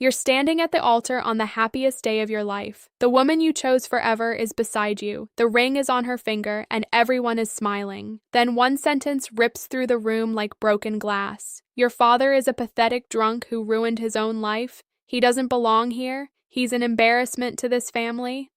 You're standing at the altar on the happiest day of your life. The woman you chose forever is beside you, the ring is on her finger, and everyone is smiling. Then one sentence rips through the room like broken glass. Your father is a pathetic drunk who ruined his own life. He doesn't belong here. He's an embarrassment to this family.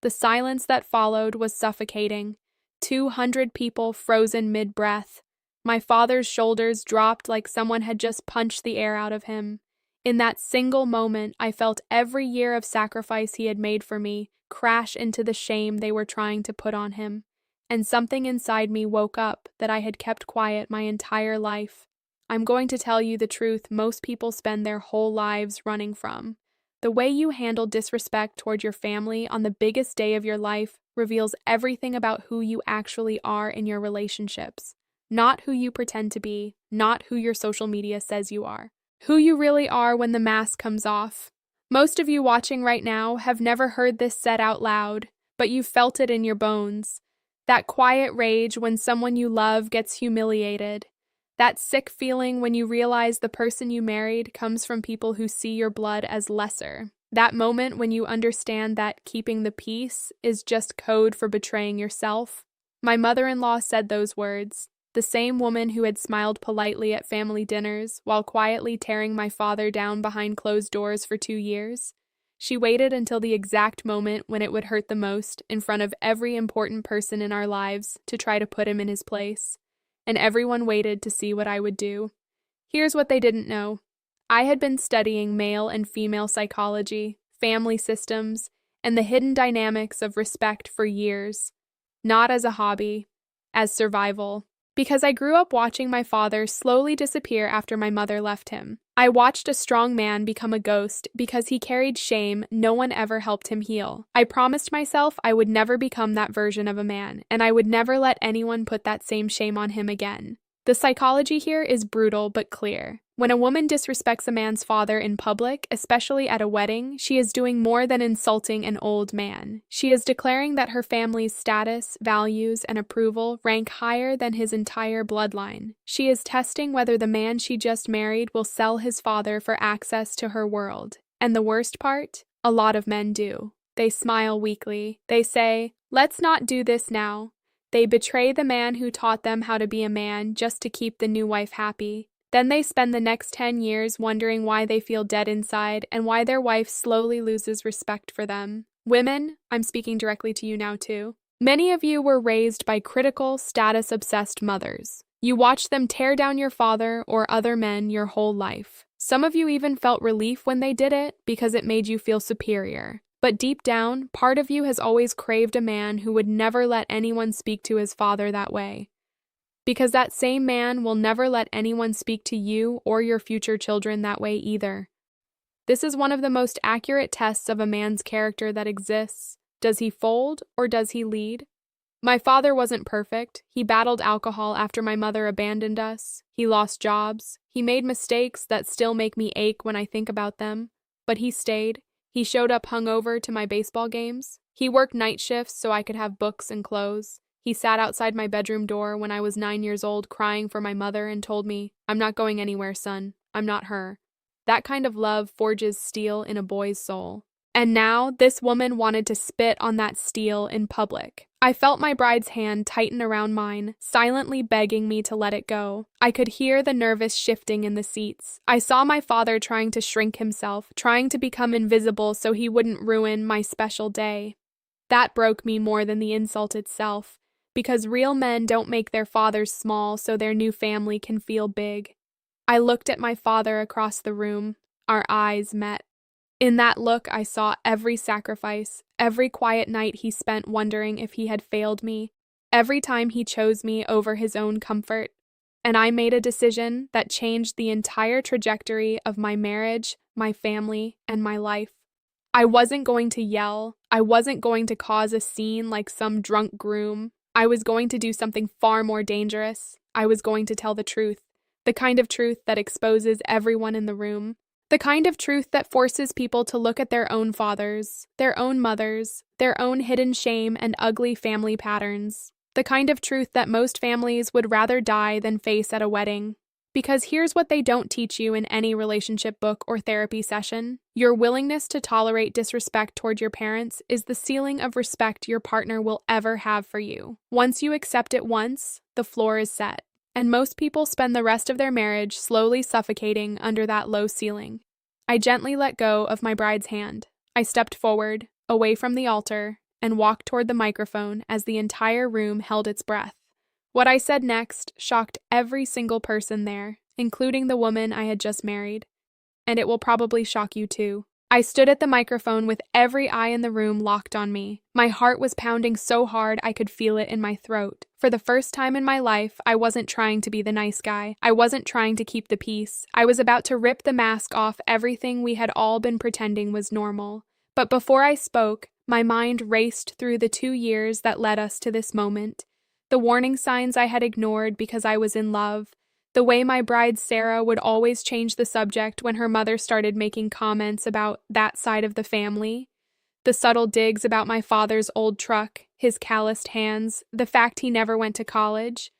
The silence that followed was suffocating. 200 people frozen mid-breath. My father's shoulders dropped like someone had just punched the air out of him. In that single moment, I felt every year of sacrifice he had made for me crash into the shame they were trying to put on him. And something inside me woke up that I had kept quiet my entire life. I'm going to tell you the truth most people spend their whole lives running from. The way you handle disrespect toward your family on the biggest day of your life reveals everything about who you actually are in your relationships. Not who you pretend to be, not who your social media says you are. Who you really are when the mask comes off. Most of you watching right now have never heard this said out loud, but you've felt it in your bones. That quiet rage when someone you love gets humiliated. That sick feeling when you realize the person you married comes from people who see your blood as lesser. That moment when you understand that keeping the peace is just code for betraying yourself. My mother-in-law said those words. The same woman who had smiled politely at family dinners while quietly tearing my father down behind closed doors for 2 years. She waited until the exact moment when it would hurt the most in front of every important person in our lives to try to put him in his place. And everyone waited to see what I would do. Here's what they didn't know. I had been studying male and female psychology, family systems, and the hidden dynamics of respect for years. Not as a hobby, as survival. Because I grew up watching my father slowly disappear after my mother left him. I watched a strong man become a ghost because he carried shame no one ever helped him heal. I promised myself I would never become that version of a man, and I would never let anyone put that same shame on him again. The psychology here is brutal but clear. When a woman disrespects a man's father in public, especially at a wedding, she is doing more than insulting an old man. She is declaring that her family's status, values, and approval rank higher than his entire bloodline. She is testing whether the man she just married will sell his father for access to her world. And the worst part? A lot of men do. They smile weakly. They say, "Let's not do this now." They betray the man who taught them how to be a man just to keep the new wife happy. Then they spend the next 10 years wondering why they feel dead inside and why their wife slowly loses respect for them. Women, I'm speaking directly to you now too. Many of you were raised by critical, status-obsessed mothers. You watched them tear down your father or other men your whole life. Some of you even felt relief when they did it because it made you feel superior. But deep down, part of you has always craved a man who would never let anyone speak to his father that way. Because that same man will never let anyone speak to you or your future children that way either. This is one of the most accurate tests of a man's character that exists. Does he fold or does he lead? My father wasn't perfect. He battled alcohol after my mother abandoned us. He lost jobs. He made mistakes that still make me ache when I think about them. But he stayed. He showed up hungover to my baseball games. He worked night shifts so I could have books and clothes. He sat outside my bedroom door when I was 9 years old crying for my mother and told me, "I'm not going anywhere, son. I'm not her." That kind of love forges steel in a boy's soul. And now, this woman wanted to spit on that steel in public. I felt my bride's hand tighten around mine, silently begging me to let it go. I could hear the nervous shifting in the seats. I saw my father trying to shrink himself, trying to become invisible so he wouldn't ruin my special day. That broke me more than the insult itself. Because real men don't make their fathers small so their new family can feel big. I looked at my father across the room. Our eyes met. In that look, I saw every sacrifice, every quiet night he spent wondering if he had failed me, every time he chose me over his own comfort. And I made a decision that changed the entire trajectory of my marriage, my family, and my life. I wasn't going to yell. I wasn't going to cause a scene like some drunk groom. I was going to do something far more dangerous. I was going to tell the truth. The kind of truth that exposes everyone in the room. The kind of truth that forces people to look at their own fathers, their own mothers, their own hidden shame and ugly family patterns. The kind of truth that most families would rather die than face at a wedding. Because here's what they don't teach you in any relationship book or therapy session. Your willingness to tolerate disrespect toward your parents is the ceiling of respect your partner will ever have for you. Once you accept it once, the floor is set. And most people spend the rest of their marriage slowly suffocating under that low ceiling. I gently let go of my bride's hand. I stepped forward, away from the altar, and walked toward the microphone as the entire room held its breath. What I said next shocked every single person there, including the woman I had just married. And it will probably shock you too. I stood at the microphone with every eye in the room locked on me. My heart was pounding so hard I could feel it in my throat. For the first time in my life, I wasn't trying to be the nice guy. I wasn't trying to keep the peace. I was about to rip the mask off everything we had all been pretending was normal. But before I spoke, my mind raced through the 2 years that led us to this moment. The warning signs I had ignored because I was in love, the way my bride Sarah would always change the subject when her mother started making comments about that side of the family, the subtle digs about my father's old truck, his calloused hands, the fact he never went to college.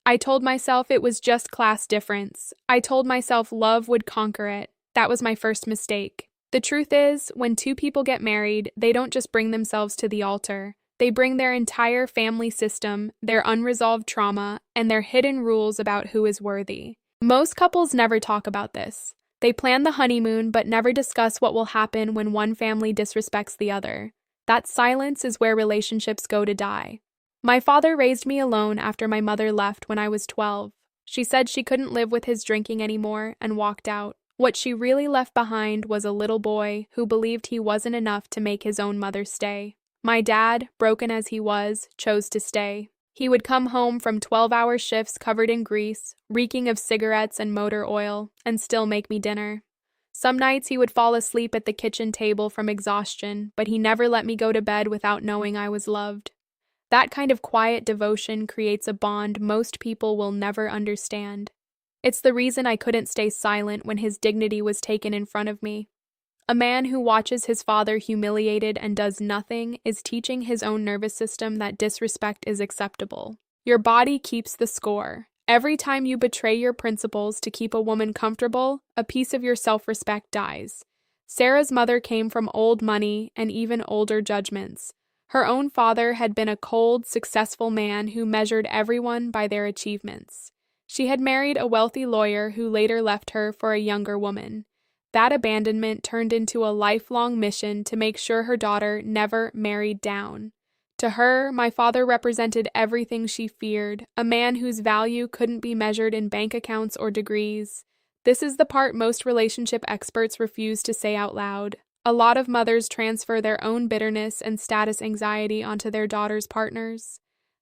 I told myself it was just class difference. I told myself love would conquer it. That was my first mistake. The truth is, when two people get married, they don't just bring themselves to the altar. They bring their entire family system, their unresolved trauma, and their hidden rules about who is worthy. Most couples never talk about this. They plan the honeymoon but never discuss what will happen when one family disrespects the other. That silence is where relationships go to die. My father raised me alone after my mother left when I was 12. She said she couldn't live with his drinking anymore and walked out. What she really left behind was a little boy who believed he wasn't enough to make his own mother stay. My dad, broken as he was, chose to stay. He would come home from 12-hour shifts covered in grease, reeking of cigarettes and motor oil, and still make me dinner. Some nights he would fall asleep at the kitchen table from exhaustion, but he never let me go to bed without knowing I was loved. That kind of quiet devotion creates a bond most people will never understand. It's the reason I couldn't stay silent when his dignity was taken in front of me. A man who watches his father humiliated and does nothing is teaching his own nervous system that disrespect is acceptable. Your body keeps the score. Every time you betray your principles to keep a woman comfortable, a piece of your self-respect dies. Sarah's mother came from old money and even older judgments. Her own father had been a cold, successful man who measured everyone by their achievements. She had married a wealthy lawyer who later left her for a younger woman. That abandonment turned into a lifelong mission to make sure her daughter never married down. To her, my father represented everything she feared, a man whose value couldn't be measured in bank accounts or degrees. This is the part most relationship experts refuse to say out loud. A lot of mothers transfer their own bitterness and status anxiety onto their daughters' partners.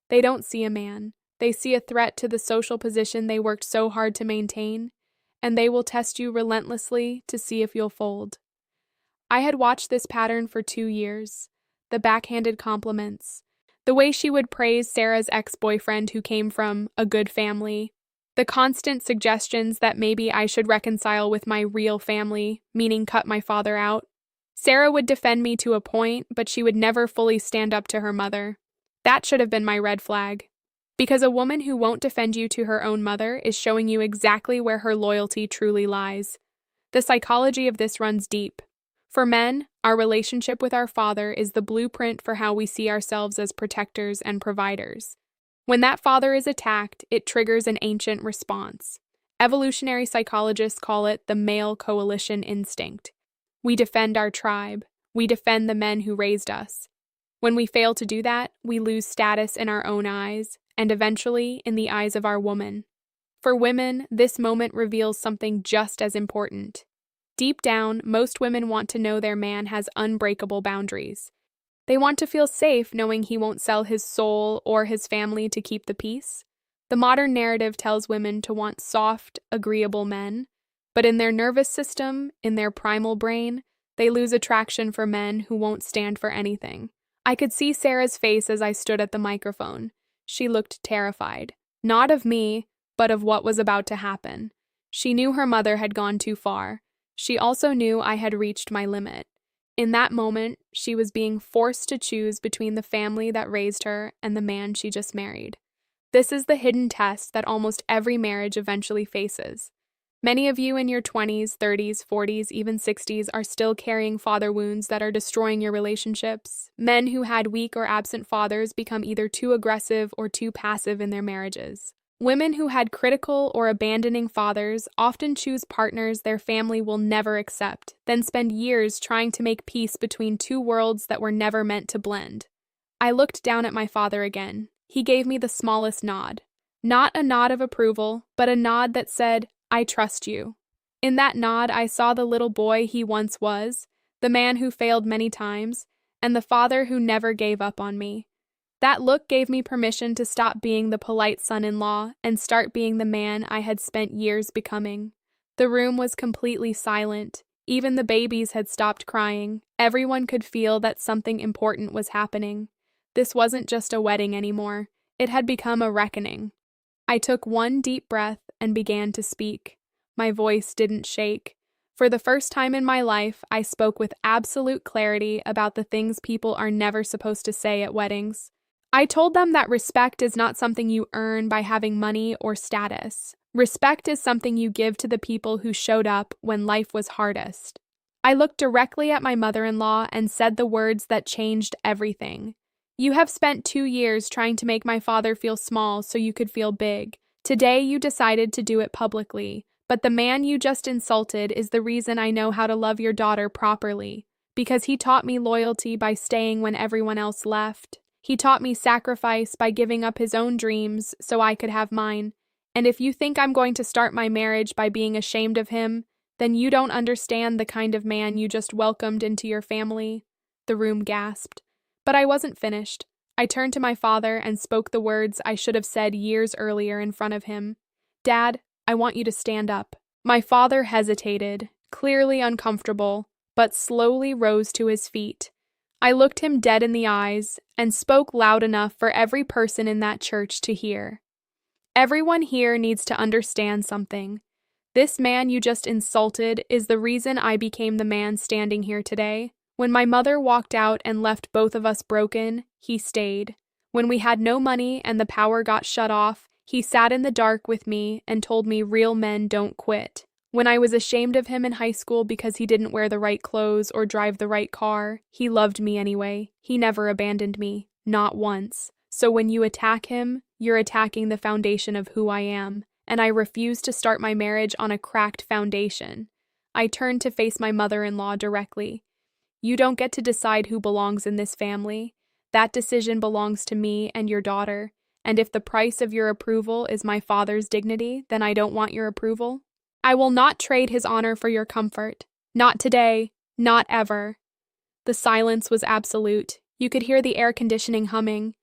They don't see a man. They see a threat to the social position they worked so hard to maintain, and they will test you relentlessly to see if you'll fold. I had watched this pattern for 2 years. The backhanded compliments, the way she would praise Sarah's ex-boyfriend who came from a good family, the constant suggestions that maybe I should reconcile with my real family, meaning cut my father out. Sarah would defend me to a point, but she would never fully stand up to her mother. That should have been my red flag. Because a woman who won't defend you to her own mother is showing you exactly where her loyalty truly lies. The psychology of this runs deep. For men, our relationship with our father is the blueprint for how we see ourselves as protectors and providers. When that father is attacked, it triggers an ancient response. Evolutionary psychologists call it the male coalition instinct. We defend our tribe. We defend the men who raised us. When we fail to do that, we lose status in our own eyes, and eventually in the eyes of our woman. For women, this moment reveals something just as important. Deep down, most women want to know their man has unbreakable boundaries. They want to feel safe knowing he won't sell his soul or his family to keep the peace. The modern narrative tells women to want soft, agreeable men, but in their nervous system, in their primal brain, they lose attraction for men who won't stand for anything. I could see Sarah's face as I stood at the microphone. She looked terrified, not of me, but of what was about to happen. She knew her mother had gone too far. She also knew I had reached my limit. In that moment, she was being forced to choose between the family that raised her and the man she just married. This is the hidden test that almost every marriage eventually faces. Many of you in your 20s, 30s, 40s, even 60s are still carrying father wounds that are destroying your relationships. Men who had weak or absent fathers become either too aggressive or too passive in their marriages. Women who had critical or abandoning fathers often choose partners their family will never accept, then spend years trying to make peace between two worlds that were never meant to blend. I looked down at my father again. He gave me the smallest nod. Not a nod of approval, but a nod that said, "I trust you." In that nod, I saw the little boy he once was, the man who failed many times, and the father who never gave up on me. That look gave me permission to stop being the polite son-in-law and start being the man I had spent years becoming. The room was completely silent. Even the babies had stopped crying. Everyone could feel that something important was happening. This wasn't just a wedding anymore. It had become a reckoning. I took one deep breath and began to speak. My voice didn't shake. For the first time in my life, I spoke with absolute clarity about the things people are never supposed to say at weddings. I told them that respect is not something you earn by having money or status. Respect is something you give to the people who showed up when life was hardest. I looked directly at my mother-in-law and said the words that changed everything. You have spent 2 years trying to make my father feel small so you could feel big. Today you decided to do it publicly, but the man you just insulted is the reason I know how to love your daughter properly, because he taught me loyalty by staying when everyone else left. He taught me sacrifice by giving up his own dreams so I could have mine. And if you think I'm going to start my marriage by being ashamed of him, then you don't understand the kind of man you just welcomed into your family." The room gasped. But I wasn't finished. I turned to my father and spoke the words I should have said years earlier in front of him. "Dad, I want you to stand up." My father hesitated, clearly uncomfortable, but slowly rose to his feet. I looked him dead in the eyes and spoke loud enough for every person in that church to hear. Everyone here needs to understand something. This man you just insulted is the reason I became the man standing here today. When my mother walked out and left both of us broken, he stayed. When we had no money and the power got shut off, he sat in the dark with me and told me real men don't quit. When I was ashamed of him in high school because he didn't wear the right clothes or drive the right car, he loved me anyway. He never abandoned me, not once. So when you attack him, you're attacking the foundation of who I am, and I refuse to start my marriage on a cracked foundation. I turned to face my mother-in-law directly. You don't get to decide who belongs in this family. That decision belongs to me and your daughter, and if the price of your approval is my father's dignity, then I don't want your approval. I will not trade his honor for your comfort. Not today, not ever. The silence was absolute. You could hear the air conditioning humming.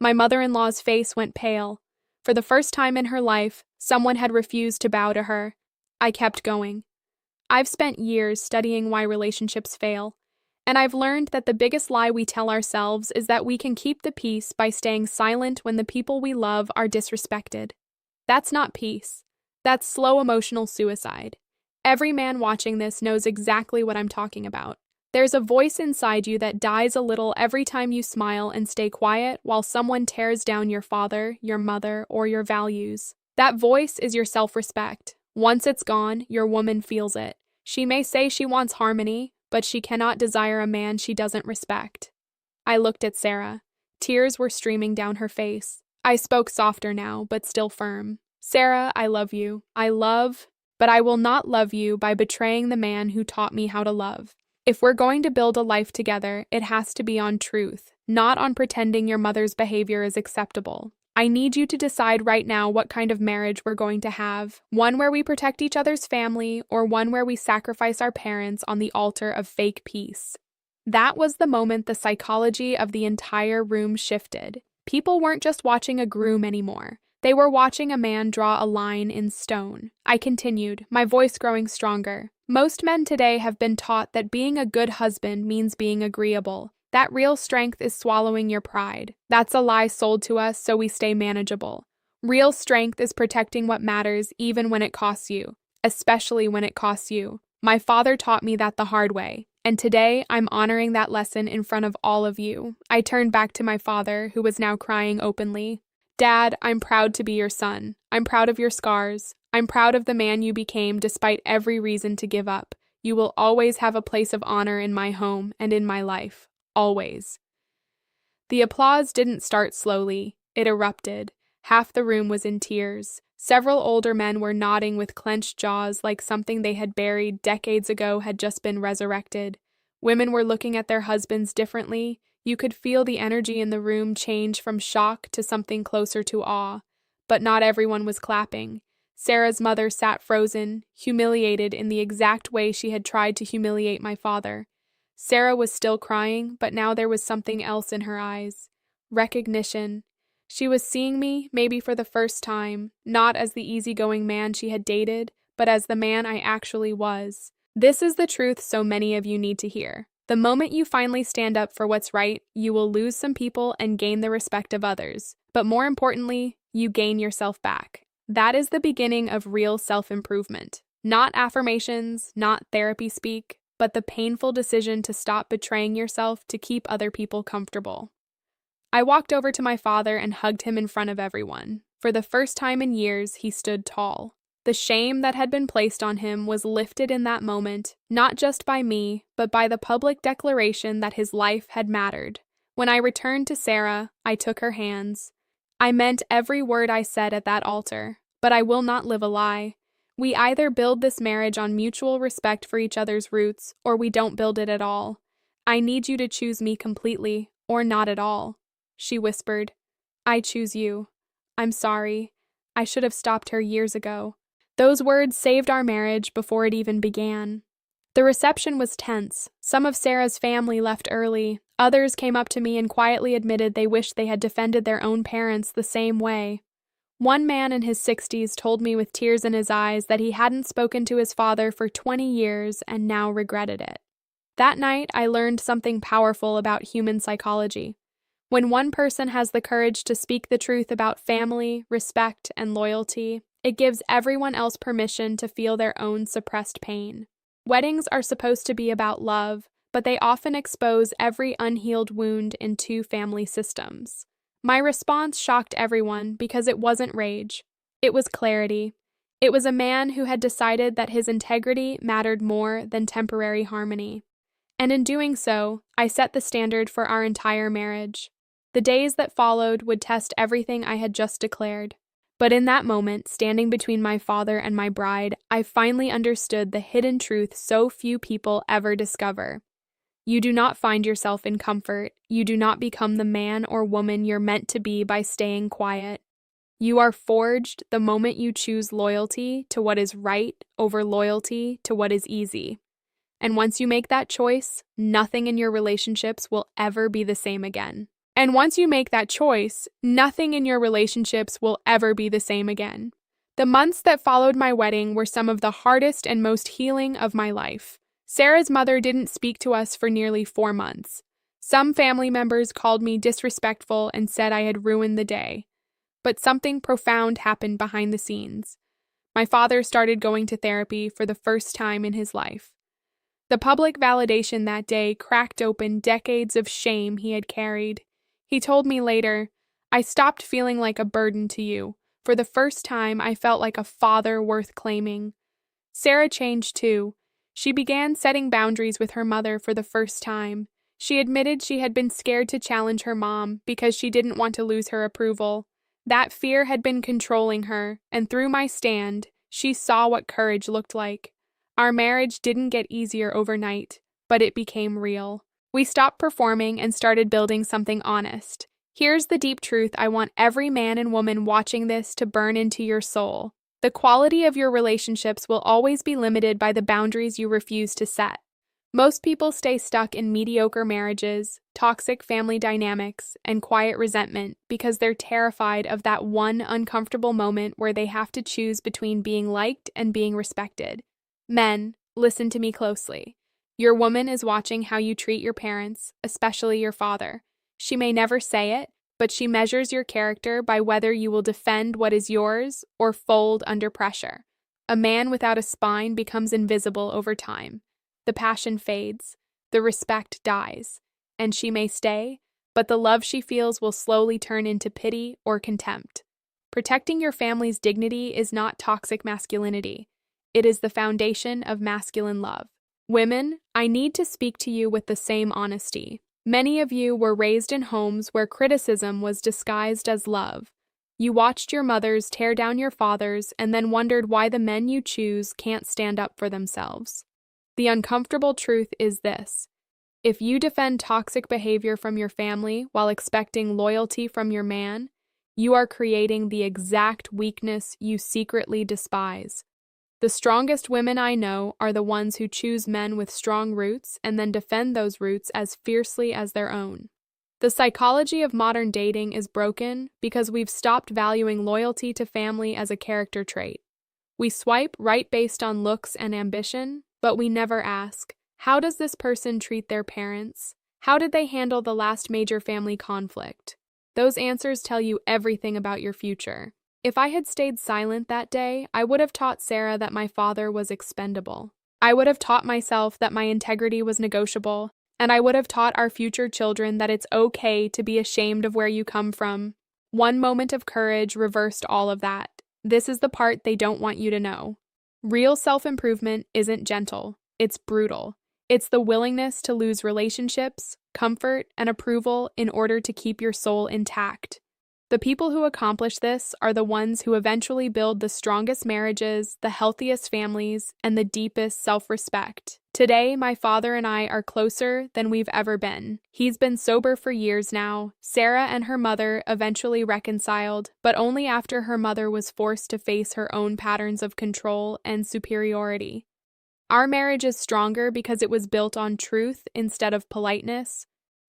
My mother-in-law's face went pale. For the first time in her life, someone had refused to bow to her. I kept going. I've spent years studying why relationships fail, and I've learned that the biggest lie we tell ourselves is that we can keep the peace by staying silent when the people we love are disrespected. That's not peace. That's slow emotional suicide. Every man watching this knows exactly what I'm talking about. There's a voice inside you that dies a little every time you smile and stay quiet while someone tears down your father, your mother, or your values. That voice is your self-respect. Once it's gone, your woman feels it. She may say she wants harmony, but she cannot desire a man she doesn't respect. I looked at Sarah. Tears were streaming down her face. I spoke softer now, but still firm. "Sarah, I love you. But I will not love you by betraying the man who taught me how to love. If we're going to build a life together, it has to be on truth, not on pretending your mother's behavior is acceptable. I need you to decide right now what kind of marriage we're going to have, one where we protect each other's family, or one where we sacrifice our parents on the altar of fake peace." That was the moment the psychology of the entire room shifted. People weren't just watching a groom anymore. They were watching a man draw a line in stone. I continued, my voice growing stronger. Most men today have been taught that being a good husband means being agreeable. That real strength is swallowing your pride. That's a lie sold to us so we stay manageable. Real strength is protecting what matters even when it costs you, especially when it costs you. My father taught me that the hard way, and today I'm honoring that lesson in front of all of you. I turned back to my father, who was now crying openly. Dad, I'm proud to be your son. I'm proud of your scars. I'm proud of the man you became despite every reason to give up. You will always have a place of honor in my home and in my life. Always. The applause didn't start slowly. It erupted. Half the room was in tears. Several older men were nodding with clenched jaws like something they had buried decades ago had just been resurrected. Women were looking at their husbands differently. You could feel the energy in the room change from shock to something closer to awe. But not everyone was clapping. Sarah's mother sat frozen, humiliated in the exact way she had tried to humiliate my father. Sarah was still crying, but now there was something else in her eyes. Recognition. She was seeing me, maybe for the first time, not as the easygoing man she had dated, but as the man I actually was. This is the truth so many of you need to hear. The moment you finally stand up for what's right, you will lose some people and gain the respect of others. But more importantly, you gain yourself back. That is the beginning of real self-improvement. Not affirmations, not therapy speak, but the painful decision to stop betraying yourself to keep other people comfortable. I walked over to my father and hugged him in front of everyone. For the first time in years, he stood tall. The shame that had been placed on him was lifted in that moment, not just by me, but by the public declaration that his life had mattered. When I returned to Sarah, I took her hands. I meant every word I said at that altar, but I will not live a lie. We either build this marriage on mutual respect for each other's roots, or we don't build it at all. I need you to choose me completely, or not at all. She whispered, I choose you. I'm sorry. I should have stopped her years ago. Those words saved our marriage before it even began. The reception was tense. Some of Sarah's family left early. Others came up to me and quietly admitted they wished they had defended their own parents the same way. One man in his 60s told me with tears in his eyes that he hadn't spoken to his father for 20 years and now regretted it. That night, I learned something powerful about human psychology. When one person has the courage to speak the truth about family, respect, and loyalty, it gives everyone else permission to feel their own suppressed pain. Weddings are supposed to be about love, but they often expose every unhealed wound in two family systems. My response shocked everyone because it wasn't rage. It was clarity. It was a man who had decided that his integrity mattered more than temporary harmony. And in doing so, I set the standard for our entire marriage. The days that followed would test everything I had just declared. But in that moment, standing between my father and my bride, I finally understood the hidden truth so few people ever discover. You do not find yourself in comfort. You do not become the man or woman you're meant to be by staying quiet. You are forged the moment you choose loyalty to what is right over loyalty to what is easy. And once you make that choice, nothing in your relationships will ever be the same again. The months that followed my wedding were some of the hardest and most healing of my life. Sarah's mother didn't speak to us for nearly 4 months. Some family members called me disrespectful and said I had ruined the day. But something profound happened behind the scenes. My father started going to therapy for the first time in his life. The public validation that day cracked open decades of shame he had carried. He told me later, I stopped feeling like a burden to you. For the first time, I felt like a father worth claiming. Sarah changed too. She began setting boundaries with her mother for the first time. She admitted she had been scared to challenge her mom because she didn't want to lose her approval. That fear had been controlling her, and through my stand, she saw what courage looked like. Our marriage didn't get easier overnight, but it became real. We stopped performing and started building something honest. Here's the deep truth I want every man and woman watching this to burn into your soul. The quality of your relationships will always be limited by the boundaries you refuse to set. Most people stay stuck in mediocre marriages, toxic family dynamics, and quiet resentment because they're terrified of that one uncomfortable moment where they have to choose between being liked and being respected. Men, listen to me closely. Your woman is watching how you treat your parents, especially your father. She may never say it, but she measures your character by whether you will defend what is yours or fold under pressure. A man without a spine becomes invisible over time. The passion fades, the respect dies, and she may stay, but the love she feels will slowly turn into pity or contempt. Protecting your family's dignity is not toxic masculinity. It is the foundation of masculine love. Women, I need to speak to you with the same honesty. Many of you were raised in homes where criticism was disguised as love. You watched your mothers tear down your fathers and then wondered why the men you choose can't stand up for themselves. The uncomfortable truth is this: if you defend toxic behavior from your family while expecting loyalty from your man, you are creating the exact weakness you secretly despise. The strongest women I know are the ones who choose men with strong roots and then defend those roots as fiercely as their own. The psychology of modern dating is broken because we've stopped valuing loyalty to family as a character trait. We swipe right based on looks and ambition, but we never ask, how does this person treat their parents? How did they handle the last major family conflict? Those answers tell you everything about your future. If I had stayed silent that day, I would have taught Sarah that my father was expendable. I would have taught myself that my integrity was negotiable, and I would have taught our future children that it's okay to be ashamed of where you come from. One moment of courage reversed all of that. This is the part they don't want you to know. Real self-improvement isn't gentle, it's brutal. It's the willingness to lose relationships, comfort, and approval in order to keep your soul intact. The people who accomplish this are the ones who eventually build the strongest marriages, the healthiest families, and the deepest self-respect. Today, my father and I are closer than we've ever been. He's been sober for years now. Sarah and her mother eventually reconciled, but only after her mother was forced to face her own patterns of control and superiority. Our marriage is stronger because it was built on truth instead of politeness.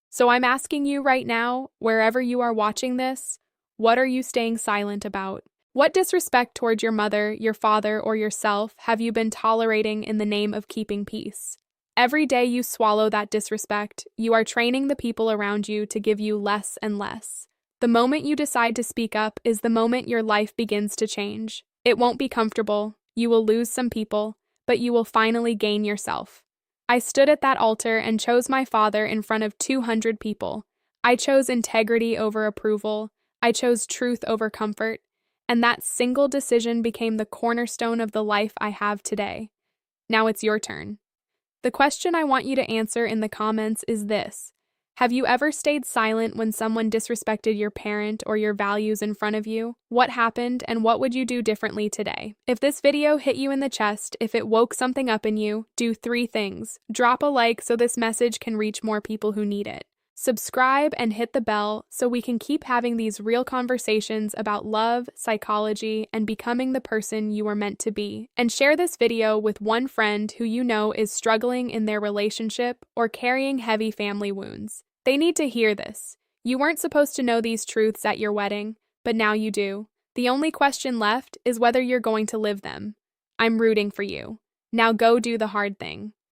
So I'm asking you right now, wherever you are watching this, what are you staying silent about? What disrespect toward your mother, your father, or yourself have you been tolerating in the name of keeping peace? Every day you swallow that disrespect, you are training the people around you to give you less and less. The moment you decide to speak up is the moment your life begins to change. It won't be comfortable, you will lose some people, but you will finally gain yourself. I stood at that altar and chose my father in front of 200 people. I chose integrity over approval. I chose truth over comfort, and that single decision became the cornerstone of the life I have today. Now it's your turn. The question I want you to answer in the comments is this: have you ever stayed silent when someone disrespected your parent or your values in front of you? What happened, and what would you do differently today? If this video hit you in the chest, if it woke something up in you, do 3 things. Drop a like so this message can reach more people who need it. Subscribe and hit the bell so we can keep having these real conversations about love, psychology, and becoming the person you were meant to be. And share this video with one friend who you know is struggling in their relationship or carrying heavy family wounds. They need to hear this. You weren't supposed to know these truths at your wedding, but now you do. The only question left is whether you're going to live them. I'm rooting for you. Now go do the hard thing.